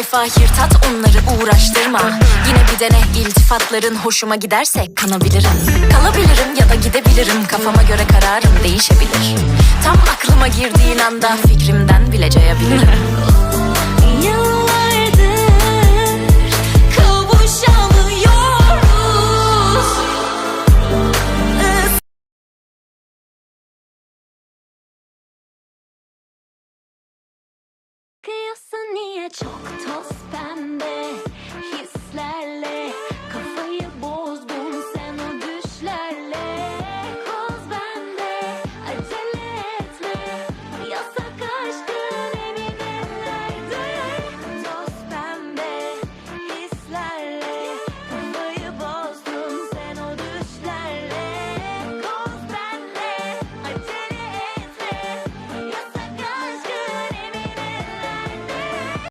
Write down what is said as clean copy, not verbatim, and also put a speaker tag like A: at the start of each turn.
A: sayfa yırtat, onları uğraştırma. Yine bir dene, iltifatların hoşuma giderse kanabilirim. Kalabilirim ya da gidebilirim, kafama göre kararım değişebilir. Tam aklıma girdiğin anda fikrimden bile cayabilirim.
B: Kıyasın niye çok toz pembe?